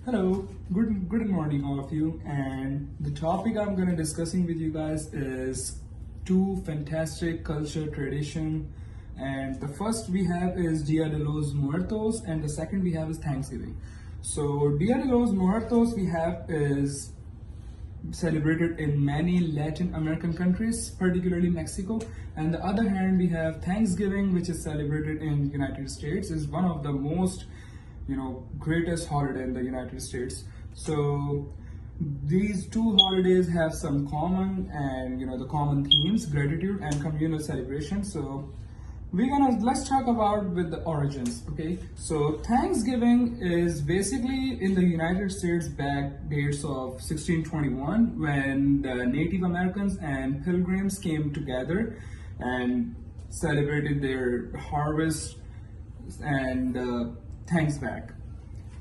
Hello, good morning all of you. And the topic I'm gonna discussing with you guys is two fantastic culture tradition. And the first we have is Dia de los Muertos, and the second we have is Thanksgiving. So Dia de los Muertos we have is celebrated in many Latin American countries, particularly Mexico. And the other hand, we have Thanksgiving, which is celebrated in United States, is one of the most greatest holiday in the United States. So these two holidays have some common and the common themes, gratitude and communal celebration. So let's talk about with the origins. Okay, so Thanksgiving is basically in the United States back dates of 1621 when the Native Americans and pilgrims came together and celebrated their harvest and thanks back.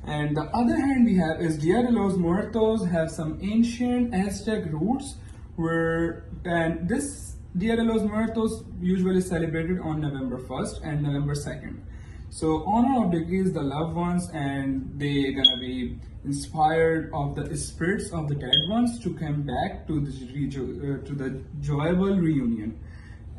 And the other hand we have is Dia de los Muertos have some ancient Aztec roots and this Dia de los Muertos usually celebrated on November 1st and November 2nd. So honor of deceased the loved ones, and they gonna be inspired of the spirits of the dead ones to come back to the joyful reunion.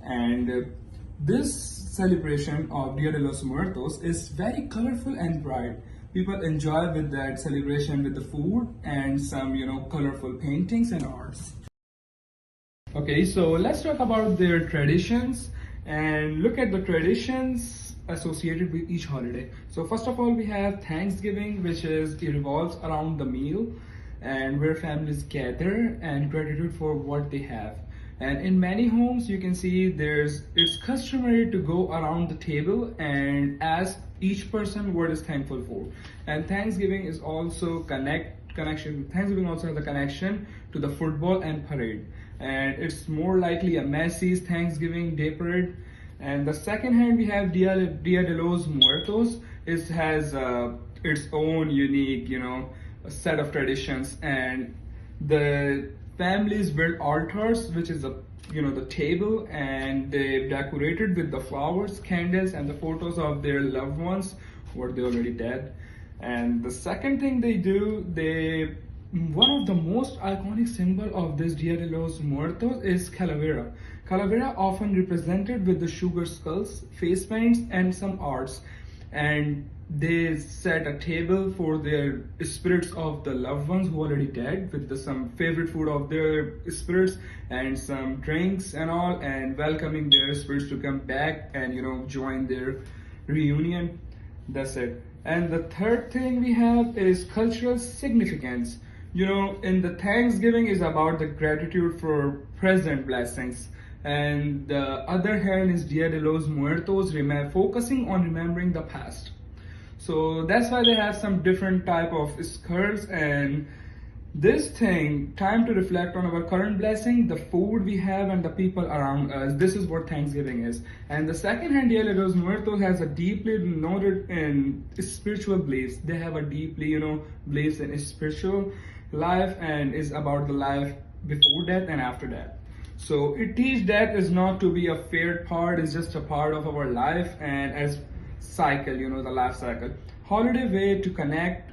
And this celebration of Dia de los Muertos is very colorful and bright. People enjoy with that celebration with the food and some colorful paintings and arts. Okay, so let's talk about their traditions and look at the traditions associated with each holiday. So first of all, we have Thanksgiving, it revolves around the meal and where families gather and gratitude for what they have. And in many homes, you can see it's customary to go around the table and ask each person what is thankful for. And Thanksgiving is also connection. Thanksgiving also has a connection to the football and parade. And it's more likely a Macy's Thanksgiving Day parade. And the second hand, we have Dia de los Muertos. It has its own unique, set of traditions, and the families build altars, which is the table, and they decorated with the flowers, candles, and the photos of their loved ones who are already dead. And the second thing they do, one of the most iconic symbol of this Dia de los Muertos is Calavera. Calavera often represented with the sugar skulls, face paints, and some arts. And they set a table for their spirits of the loved ones who are already dead with some favorite food of their spirits and some drinks and all, and welcoming their spirits to come back and join their reunion. That's it. And the third thing we have is cultural significance. In the Thanksgiving is about the gratitude for present blessings, and the other hand is Dia de los Muertos, focusing on remembering the past. So that's why they have some different type of skirts. And this thing, time to reflect on our current blessing, the food we have and the people around us. This is what Thanksgiving is. And the second hand, Dia de los Muertos has a deeply noted in spiritual beliefs. They have a deeply, beliefs in spiritual life and is about the life before death and after death. So it teaches death is not to be a feared part, it's just a part of our life and as cycle, the life cycle. Holiday way to connect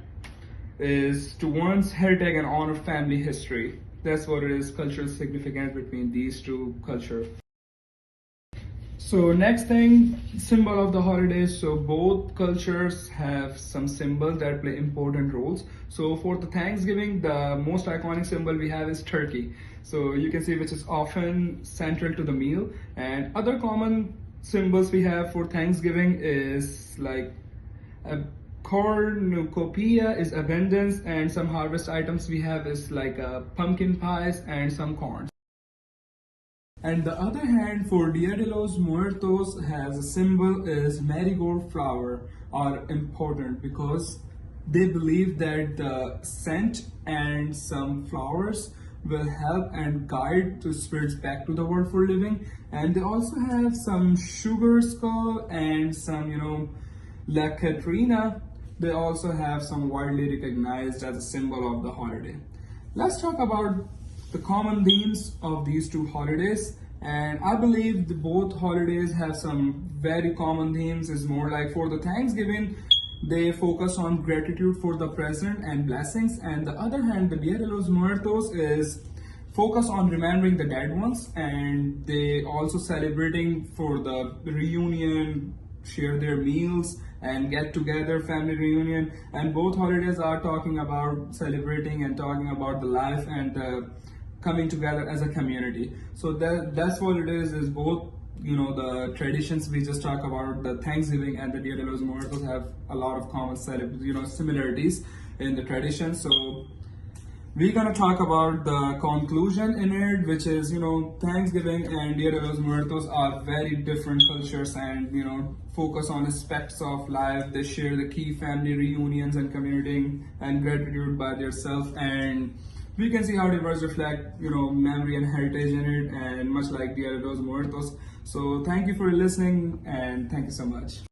is to one's heritage and honor family history. That's what it is, cultural significance between these two cultures. So next thing, symbol of the holidays. So both cultures have some symbols that play important roles. So for the Thanksgiving, the most iconic symbol we have is turkey. So you can see which is often central to the meal. And other common symbols we have for Thanksgiving is like a cornucopia is abundance, and some harvest items we have is like pumpkin pies and some corn. And the other hand, for Dia de los Muertos has a symbol is marigold flower are important because they believe that the scent and some flowers will help and guide the spirits back to the world for living. And they also have some sugar skull and some, La Catrina. They also have some widely recognized as a symbol of the holiday. Let's talk about the common themes of these two holidays. And I believe both holidays have some very common themes. It's more like for the Thanksgiving, they focus on gratitude for the present and blessings, and the other hand, the Dia de los Muertos is focus on remembering the dead ones, and they also celebrating for the reunion, share their meals and get together, family reunion. And both holidays are talking about celebrating and talking about the life and coming together as a community. So that's what it is both, you know, the traditions we just talk about, the Thanksgiving and the Dia de los Muertos have a lot of common similarities in the tradition. So we're gonna talk about the conclusion in it, which is, you know, Thanksgiving and Dia de los Muertos are very different cultures and, you know, focus on aspects of life. They share the key family reunions and commuting and gratitude by themselves, and we can see how diverse reflect, you know, memory and heritage in it, and much like Dia de los Muertos. So thank you for listening, and thank you so much.